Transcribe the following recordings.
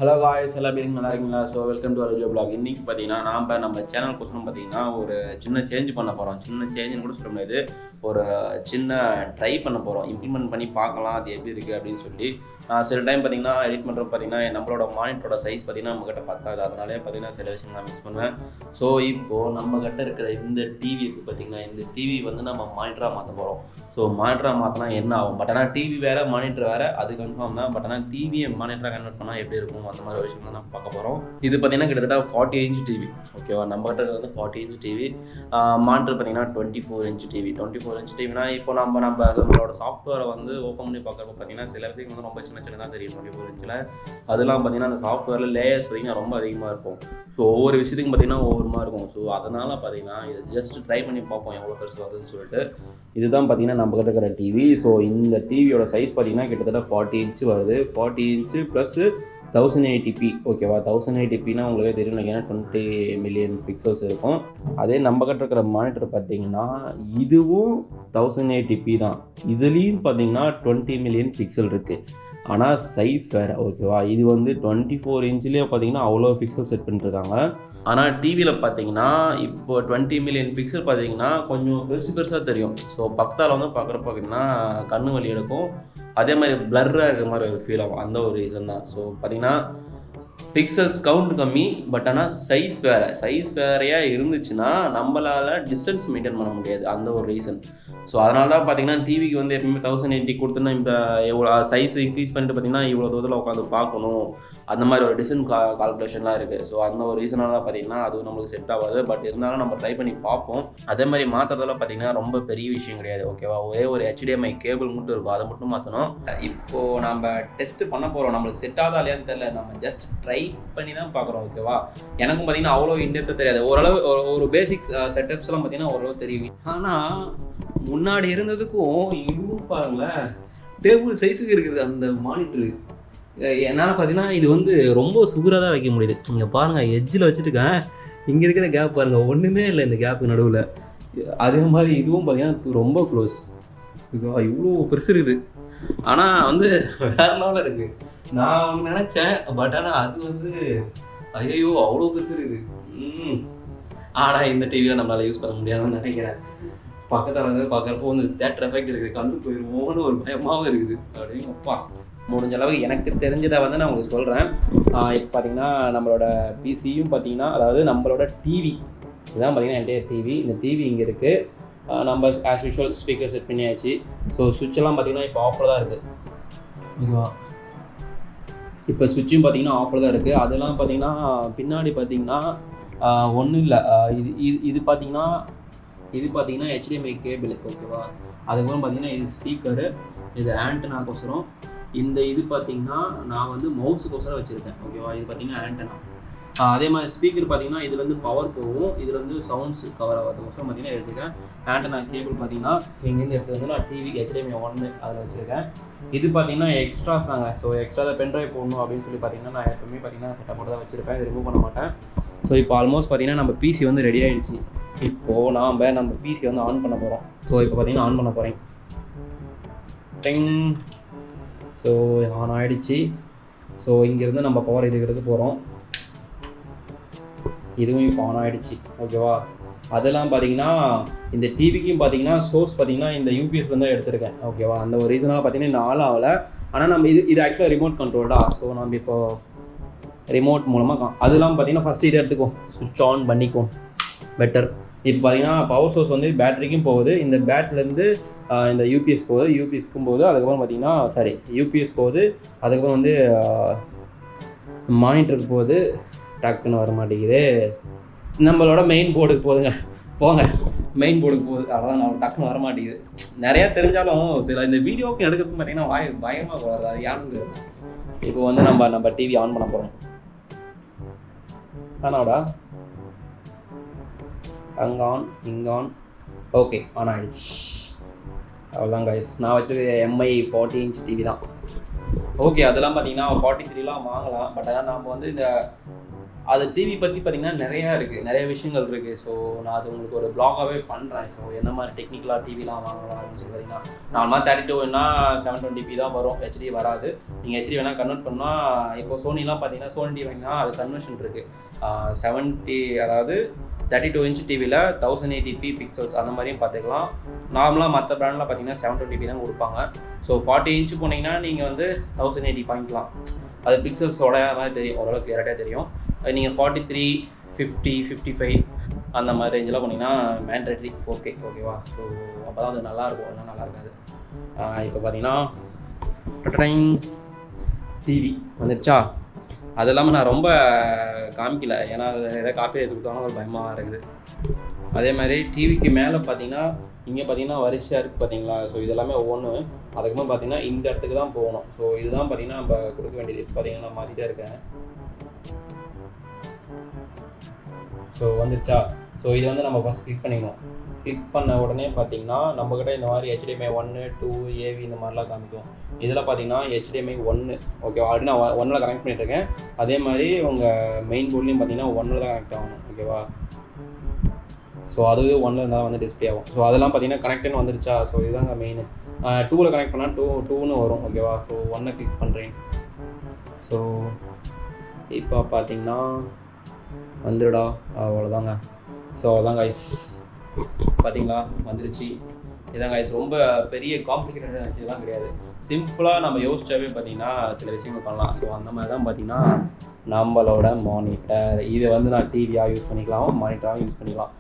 Hello guys, எல்லாம் பேருக்கு நல்லா இருக்கீங்களா? ஸோ வெல்கம் டு அலோஜோ பிளாக். இன்றைக்கி பார்த்தீங்கன்னா நம்ம சேனல் கோசம் பார்த்தீங்கன்னா ஒரு சின்ன சேஞ்ச் பண்ண போகிறோம். சின்ன சேஞ்சுன்னு கூட சொல்ல முடியாது, ஒரு சின்ன ட்ரை பண்ண போகிறோம். இம்ப்ளிமெண்ட் பண்ணி பார்க்கலாம் அது எப்படி இருக்குது அப்படின்னு சொல்லி. சில டைம் பார்த்தீங்கன்னா எடிட் பண்ணுறப்ப பார்த்தீங்கன்னா நம்மளோட மானிட்டரோட சைஸ் பார்த்தீங்கன்னா நம்மக்கிட்ட பத்தாது. அதனாலே பார்த்தீங்கன்னா சில விஷயம் நான் மிஸ் பண்ணுவேன். ஸோ இப்போது நம்மக்கிட்ட இருக்கிற இந்த டிவி இருக்குது பார்த்தீங்கன்னா, இந்த டிவி வந்து நம்ம மானிட்டராக மாற்ற போகிறோம். ஸோ மானிட்டராக மாற்றினா என்ன ஆகும்? பட் ஆனால் டிவி வேறு மானிட்டர் வேறு, அது கன்ஃபார்ம் தான். பட் ஆனால் டிவியை மானிட்டராக கன்வெர்ட் பண்ணால் எப்படி இருக்கும், அந்த மாதிரி விஷயம் தான் நம்ம பார்க்க போகிறோம். இது பார்த்தீங்கன்னா கிட்டத்தட்ட 40 இன்ச் டிவி. ஓகேவா, நம்மகிட்ட வந்து 40 இன்ச் டிவி. மானிட்டர் பார்த்தீங்கன்னா 24 இன்ச் டிவி. 24 இன்ச் டிவினா இப்போ நம்மளோட சாஃப்ட்வேரை வந்து ஓப்பன் பண்ணி பார்க்குறப்ப பார்த்தீங்கன்னா சில விஷயங்கள் வந்து ரொம்ப சின்னதாக தெரியும் 24 இன்ச்சில். அதெல்லாம் பார்த்தீங்கன்னா அந்த சாஃப்ட்வேரில் லேயர்ஸ் பார்த்தீங்கன்னா ரொம்ப அதிகமாக இருக்கும். ஸோ ஒவ்வொரு விஷயத்துக்கும் பார்த்தீங்கன்னா ஒவ்வொரு மாதிரி இருக்கும். ஸோ அதனால் பார்த்தீங்கன்னா இது ஜஸ்ட் ட்ரை பண்ணி பார்ப்போம் எவ்வளோ பெருசு வருதுன்னு சொல்லிட்டு. இதுதான் பார்த்தீங்கன்னா நம்மகிட்ட இருக்கிற டிவி. ஸோ இந்த டிவியோட சைஸ் பார்த்தீங்கன்னா கிட்டத்தட்ட 40 இன்ச்சு வருது. 40 இன்ச்சு ப்ளஸ் 1080p. ஓகேவா, 1080pனா உங்களுக்கு தெரியும் நினைக்கிறேன், 20 மில்லியன் பிக்சல்ஸ் இருக்கும். அதே நம்மகிட்ட இருக்கிற மானிட்டர் பார்த்தீங்கன்னா இதுவும் 1080p தான். இதுலேயும் பார்த்தீங்கன்னா 20 மில்லியன் பிக்சல் இருக்குது. ஆனால் சைஸ் வேறு. ஓகேவா, இது வந்து 24 இன்ச்லேயே பார்த்தீங்கன்னா அவ்வளோ பிக்சல் செட் பண்ணிட்டுருக்காங்க. ஆனால் டிவியில் பார்த்தீங்கன்னா இப்போ 20 மில்லியன் பிக்சல் பார்த்தீங்கன்னா கொஞ்சம் பெருசாக தெரியும். ஸோ பக்கத்தால் வந்து பார்க்குறப்ப பார்த்தீங்கன்னா கண்ணு வலி எடுக்கும். அதே மாதிரி பிளர்ராக இருக்கிற மாதிரி ஒரு ஃபீல் ஆகும். அந்த ஒரு ரீசன் தான். ஸோ பார்த்தீங்கன்னா பிக்சல்ஸ் கவுண்ட் கம்மி, பட் ஆனால் சைஸ் வேறையாக இருந்துச்சுன்னா நம்மளால் டிஸ்டன்ஸ் மெயின்டைன் பண்ண முடியாது. அந்த ஒரு ரீசன். ஸோ அதனால தான் பார்த்தீங்கன்னா டிவிக்கு வந்து எப்பவுமே 1080 கொடுத்துன்னா இப்போ எவ்வளோ சைஸ் இன்க்ரீஸ் பண்ணிட்டு பார்த்தீங்கன்னா இவ்வளோ தூரத்தில் உட்காந்து பார்க்கணும், அந்த மாதிரி ஒரு டிஸ்டன்ஸ் கால்குலேஷன்லாம் இருக்குது. ஸோ அந்த ஒரு ரீசனால தான் பார்த்தீங்கன்னா அது நம்மளுக்கு செட் ஆகாது. பட் இருந்தாலும் நம்ம ட்ரை பண்ணி பார்ப்போம். அதே மாதிரி மாற்றுறதெல்லாம் பார்த்தீங்கன்னா ரொம்ப பெரிய விஷயம் கிடையாது. ஓகேவா, ஒரே ஒரு HDMI கேபிள் மட்டும் இருக்கும், அதை மட்டும் மாற்றணும். இப்போது நம்ம டெஸ்ட் பண்ண போகிறோம். நம்மளுக்கு செட் ஆகுதா இல்லையான்னு தெரியல, நம்ம ஜஸ்ட் ட்ரை பண்ணி தான் பார்க்குறோம். ஓகேவா, எனக்கும் பார்த்தீங்கன்னா அவ்வளோ இன்டெப்த்தாக தெரியாது. ஓரளவு ஒரு பேசிக்ஸ் செட்டப்ஸ்லாம் பார்த்தீங்கன்னா ஓரளவு தெரியும். ஆனால் முன்னாடி இருந்ததுக்கும் இதுவும் பாருங்களேன், டேபிள் சைஸுக்கு இருக்குது அந்த மானிட்ரு. என்னால் பார்த்தீங்கன்னா இது வந்து ரொம்ப சுகராக தான் வைக்க முடியுது. இங்கே பாருங்கள், எட்ஜில் வச்சுருக்கேன், இங்கே இருக்கிற கேப் பாருங்கள், ஒன்றுமே இல்லை இந்த கேப்பு நடுவில். அதே மாதிரி இதுவும் பார்த்தீங்கன்னா ரொம்ப க்ளோஸ். இவ்வளோ பெருசு இருக்குது. ஆனால் வந்து வேறு லெவலில் இருக்குது. நான் நினச்சேன், பட் ஆனால் அது வந்து ஐயோ அவ்வளோ பெருசு இருக்குது. ஆனால் இந்த டிவியில் நம்மளால் யூஸ் பண்ண முடியாதுன்னு நினைக்கிறேன். பக்கத்தில் வந்து பார்க்குறப்போ வந்து தேட்டர் எஃபெக்ட் இருக்குது, கண்ணு போயிடுவோன்னு ஒரு பயமாகவும் இருக்குது. அப்படின்னு அப்பா, முடிஞ்ச அளவுக்கு எனக்கு தெரிஞ்சதை வந்து நான் உங்களுக்கு சொல்கிறேன். இப்போ பார்த்தீங்கன்னா நம்மளோட பிசியும் பார்த்தீங்கன்னா, அதாவது நம்மளோட டிவி இதுதான் பார்த்தீங்கன்னா என்டையர் டிவி. இந்த டிவி இங்கே இருக்குது. நம்ம ஆஸ் யூஷுவல் ஸ்பீக்கர் செட் பண்ணியாச்சு. ஸோ சுவிட்செல்லாம் பார்த்தீங்கன்னா இப்போ ஆஃபில் தான் இருக்குது. ஓகேவா, இப்போ சுவிட்சும் பார்த்தீங்கன்னா ஆஃபில் தான் இருக்குது. அதெல்லாம் பார்த்தீங்கன்னா பின்னாடி பார்த்தீங்கன்னா ஒன்றும் இல்லை. இது பார்த்தீங்கன்னா HDMI கேபிள். ஓகேவா, அதுக்கப்புறம் பார்த்தீங்கன்னா இது ஸ்பீக்கரு, இது ஆண்டனாக்கோசரம். இந்த இது பார்த்தீங்கன்னா நான் வந்து மவுஸுக்கோசரம் வச்சுருக்கேன். ஓகேவா, இது பார்த்தீங்கன்னா ஆண்டனா. அதே மாதிரி ஸ்பீக்கர் பார்த்தீங்கன்னா இதுலேருந்து பவர் போகும், இதுலேருந்து சவுண்ட்ஸ் கவர் ஆகிறதுக்கோசரம் பார்த்தீங்கன்னா வச்சுருக்கேன். ஆண்டனா கேபிள் பார்த்தீங்கன்னா இங்கேருந்து எடுத்து வந்து நான் டிவி HDMI 1 அதில் வச்சுருக்கேன். இது பார்த்தீங்கன்னா எக்ஸ்ட்ராஸ் தாங்க. ஸோ எக்ஸ்ட்ரா பென்ட்ரைவ் போடணும் அப்படின்னு சொல்லி பார்த்தீங்கன்னா நான் எப்பவுமே பார்த்தீங்கன்னா செட்டப் போட்டு தான் வச்சுருப்பேன், இது ரிமூவ் பண்ண மாட்டேன். ஸோ இப்போ ஆல்மோஸ்ட் பார்த்தீங்கன்னா நம்ம பிசி வந்து ரெடி ஆகிடுச்சு. இப்போது நம்ம பிசி வந்து ஆன் பண்ண போகிறோம். ஸோ இப்போ பார்த்தீங்கன்னா ஆன் பண்ண போகிறேன். ஸோ ஆன் ஆகிடுச்சு. ஸோ இங்கேருந்து நம்ம பவர் இதுக்கு போகிறோம். இதுவும் இப்போ ஆன் ஆகிடுச்சு. ஓகேவா, அதெல்லாம் பார்த்தீங்கன்னா இந்த டிவிக்கும் பார்த்தீங்கன்னா சோர்ஸ் பார்த்தீங்கன்னா இந்த யூபிஎஸ் வந்து எடுத்திருக்கேன். ஓகேவா, அந்த ஒரு ரீசனால் பார்த்தீங்கன்னா இந்த ஆள் ஆகலை. ஆனால் நம்ம இது ஆக்சுவலாக ரிமோட் கண்ட்ரோல்டா. ஸோ நம்ம இப்போ ரிமோட் மூலமாக அதெல்லாம் பார்த்தீங்கன்னா ஃபஸ்ட்டு இதை எடுத்துக்கும், சுவிட்ச் ஆன் பண்ணிக்கும் பெட்டர். இப்போ பார்த்தீங்கன்னா பவர் சோர்ஸ் வந்து பேட்டரிக்கும் போகுது, இந்த பேட்டரிலேருந்து இந்த யூபிஎஸ் போகுது, யூபிஎஸ்க்கும் போகுது. அதுக்கப்புறம் பார்த்தீங்கன்னா யூபிஎஸ் போகுது, அதுக்கப்புறம் வந்து மானிட்டருக்கு போகுது. டக்குன்னு வர மாட்டேங்குது. நம்மளோட மெயின் போர்டுக்கு போங்க மெயின் போர்டுக்கு போகுது. அவ்வளோதான், நம்ம டக்குன்னு வர மாட்டேங்குது. நிறையா தெரிஞ்சாலும் சில இந்த வீடியோவுக்கு எடுக்கிறது பார்த்தீங்கன்னா பயமாக வராது. அது யாருன்னு இப்போ வந்து நம்ம டிவி ஆன் பண்ண போகிறோம். ஆனாடா அங்கே ஆன், இங்கே ஆன். ஓகே, ஆன் ஆகிடுச்சு. அவ்வளோதான் கைஸ், நான் வச்சது MI 40 இன்ச் டிவி தான். ஓகே, அதெல்லாம் பார்த்தீங்கன்னா 43லாம் வாங்கலாம். பட் ஆனால் நம்ம வந்து இந்த அது டிவி பற்றி பார்த்தீங்கன்னா நிறையா இருக்குது, நிறைய விஷயங்கள் இருக்குது. ஸோ நான் அது உங்களுக்கு ஒரு ப்ளாகாகவே பண்ணுறேன். ஸோ என்ன மாதிரி டெக்னிக்கலாக டிவிலாம் வாங்கலாம் அப்படின்னு சொல்லி பார்த்தீங்கன்னா, நார்மலாக 32னா 720p தான் வரும், ஹெச்டி வராது. நீங்கள் ஹெச்டி வேணால் கன்வெர்ட் பண்ணால் இப்போ சோனிலாம் பார்த்தீங்கன்னா சோனி டிவி வாங்கினா அது கன்வர்ஷன் இருக்குது. 70 அதாவது 32 இன்ச் டிவியில் 1080p பிக்சல்ஸ் அந்த மாதிரியும் பார்த்துக்கலாம். நார்மலாக மற்ற பிராண்டில் பார்த்தீங்கன்னா 720p தான் கொடுப்பாங்க. ஸோ 40 இன்ச்சு போனீங்கன்னா நீங்கள் வந்து 1080 வாங்கிக்கலாம். அது பிக்சல்ஸோட மாதிரி தெரியும், ஓரளவுக்கு கிளியராக தெரியும். நீங்கள் 43, 50, 55 அந்த மாதிரி ரேஞ்செலாம் போனீங்கன்னா மேண்டேட்ரி 4K ஓகேவா. ஸோ அப்போ தான் அது நல்லாயிருக்கும், எல்லாம் நல்லா இருக்காது. இப்போ பார்த்தீங்கன்னா டிவி வந்துருச்சா. அது இல்லாமல் நான் ரொம்ப காமிக்கல, ஏன்னா அது எதாவது காப்பி ரைட்ஸ் கொடுத்தாலும் ஒரு பயமாக இருக்குது. அதே மாதிரி டிவிக்கு மேலே பார்த்தீங்கன்னா இங்கே பார்த்தீங்கன்னா வரிசையாக இருக்குது பார்த்தீங்களா. ஸோ இதெல்லாமே ஒவ்வொன்று. அதுக்கப்புறம் பார்த்தீங்கன்னா இந்த இடத்துக்கு தான் போகணும். ஸோ இதுதான் பார்த்தீங்கன்னா நம்ம கொடுக்க வேண்டியது. இப்போ பார்த்தீங்கன்னா நான் மாற்றிட்டே இருக்கேன். ஸோ வந்துருச்சா. ஸோ இது வந்து நம்ம ஃபஸ்ட் கிளிக் பண்ணிக்கணும். கிளிக் பண்ண உடனே பார்த்தீங்கன்னா நம்மக்கிட்ட இந்த மாதிரி HDMI 1, 2, AV இந்த மாதிரிலாம் காமிக்கும். இதில் பார்த்தீங்கன்னா HDMI 1 ஓகே, ஆல்ரெடி நான் 1ல் கனெக்ட் பண்ணிட்டுருக்கேன். அதே மாதிரி உங்கள் மெயின் போர்ட்லேயும் பார்த்தீங்கன்னா 1ல் தான் கனெக்ட் ஆகணும் ஓகேவா. ஸோ அது 1ல் இருந்தால் வந்து டிஸ்பிளே ஆகும். ஸோ அதெல்லாம் பார்த்தீங்கன்னா கனெக்ட்னு வந்துருச்சா. ஸோ இதுதாங்க மெயின். 2ல் கனெக்ட் பண்ணால் 2ன்னு வரும் ஓகேவா. ஸோ 1 கிளிக் பண்ணுறேன். ஸோ இப்போ பார்த்தீங்கன்னா வந்துடுடா, அவ்வளோதாங்க. ஸோ அதான் கைஸ் பார்த்தீங்களா வந்துருச்சு. இதான் கைஸ், ரொம்ப பெரிய காம்ப்ளிகேட்டடான விஷயம்லாம் கிடையாது. சிம்பிளாக நம்ம யோசிச்சாவே பார்த்தீங்கன்னா சில விஷயங்கள் பண்ணலாம். ஸோ அந்த மாதிரி தான் பார்த்தீங்கன்னா நம்மளோட மானிட்டர். இது வந்து நான் டிவியாக யூஸ் பண்ணிக்கலாம், மானிட்டராகவும் யூஸ் பண்ணிக்கலாம்.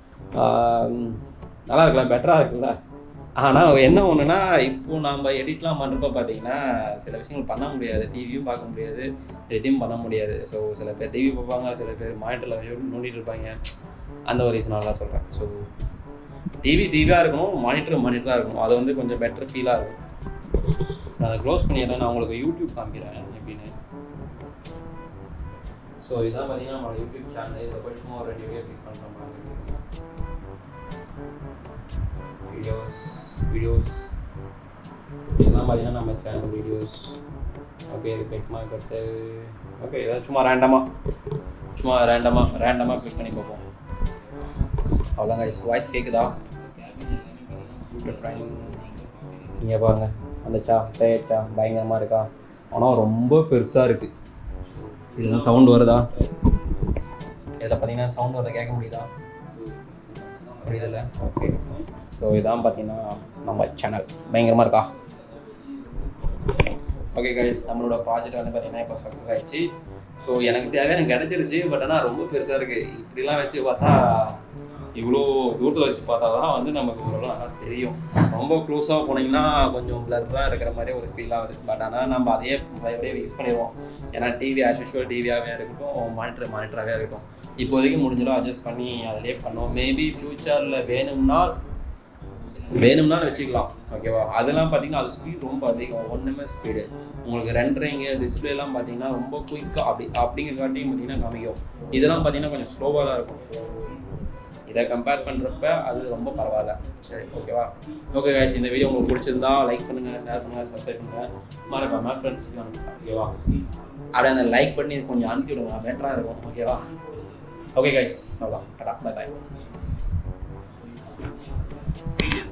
நல்லா இருக்கலாம், பெட்டராக இருக்குல்ல. ஆனால் என்ன ஒன்றுனா இப்போது நம்ம எடிட்லாம் பண்ணுறப்ப பார்த்தீங்கன்னா சில விஷயங்கள் பண்ண முடியாது. டிவியும் பார்க்க முடியாது, எடிட்டும் பண்ண முடியாது. ஸோ சில பேர் டிவி பார்ப்பாங்க, சில பேர் மானிட்டரில் நோண்டிட்டு இருப்பாங்க. அந்த ஒரு ரீசனால தான் சொல்கிறேன். ஸோ டிவியாக இருக்கணும், மானிட்டராக இருக்கணும். அது வந்து கொஞ்சம் பெட்டர் ஃபீலாக இருக்கும். நான் அதை க்ளோஸ் பண்ணிடுறேன். நான் உங்களுக்கு யூடியூப் காமிக்கிறேன் எப்படின்னு. ஸோ இதான் பார்த்தீங்கன்னா நம்மளோட யூடியூப் சேனல். இதில் போய் சும்மா ஒரு வீடியோ கிளிக் பண்ணுற மாதிரி வீடியோஸ் இதெல்லாம் பார்த்தீங்கன்னா நம்ம சேனல் வீடியோஸ். ஓகே, இது கிளிக் மார்க்கெட்டு. ஓகே, ஏதாவது சும்மா ரேண்டமாக கிளிக் பண்ணி பார்ப்போம். அவ்வளோதாங்க. வாய்ஸ் கேட்குதா? இங்கே பாருங்கள், வந்துச்சா, பேச்சா, பயங்கரமாக இருக்கா. ஆனால் ரொம்ப பெருசாக இருக்குது. இதெல்லாம் சவுண்ட் வருதா? இதில் பார்த்தீங்கன்னா சவுண்ட் வரதை கேட்க முடியுதா? புரியுதில்ல? ஓகே. ஸோ இதான் பார்த்தீங்கன்னா நம்ம சேனல் பயங்கரமாக இருக்கா. ஓகே கைஸ், நம்மளோட ப்ராஜெக்ட் வந்து பார்த்தீங்கன்னா இப்போ சக்ஸஸ் ஆகிடுச்சு. ஸோ எனக்கு தேவையான கிடச்சிருச்சு. பட் ஆனால் ரொம்ப பெருசாக இருக்குது. இப்படிலாம் வச்சு பார்த்தா, இவ்வளோ தூரத்தில் வச்சு பார்த்தா தான் வந்து நமக்கு இவ்வளோ நல்லா தெரியும். ரொம்ப க்ளோஸாக போனீங்கன்னா கொஞ்சம் பிளர்ராக இருக்கிற மாதிரி ஒரு ஃபீல் ஆகுது. பட் ஆனால் நம்ம அதையே அப்படியே யூஸ் பண்ணிடுவோம். ஏன்னா டிவி ஆஸ் யூஷுவல் டிவியாகவே இருக்கட்டும், மானிட்டராகவே இருக்கட்டும், இப்போதைக்கு முடிஞ்சிடும் அட்ஜஸ்ட் பண்ணி அதிலே பண்ணுவோம். மேபி ஃப்யூச்சரில் வேணும்னா வச்சுக்கலாம் ஓகேவா. அதெல்லாம் பார்த்தீங்கன்னா அது ஸ்பீட் ரொம்ப அதிகம், 1 ms ஸ்பீடு. உங்களுக்கு ரெண்டரைங்க டிஸ்பிளேலாம் பார்த்தீங்கன்னா ரொம்ப குயிக்காக அப்படிங்கிறக்காட்டியும் பார்த்தீங்கன்னா காமிக்கும். இதெல்லாம் பார்த்தீங்கன்னா கொஞ்சம் ஸ்லோவாக தான் இருக்கும். இதை கம்பேர் பண்ணுறப்ப அது ரொம்ப பரவாயில்ல. சரி ஓகேவா. ஓகே கைஸ், இந்த வீடியோ உங்களுக்கு பிடிச்சிருந்தா லைக் பண்ணுங்கள், ஷேர் பண்ணுங்கள், சப்ஸ்கிரைப் பண்ணுங்கள், மறக்காம ஃப்ரெண்ட்ஸுக்கு அனுப்புங்க ஓகேவா. அப்படியே அந்த லைக் பண்ணி கொஞ்சம் அனுப்பி விடுங்க, பெட்டராக இருக்கும் ஓகேவா. ஓகே கைஸ், அவ்வளோதான். Tata, bye bye.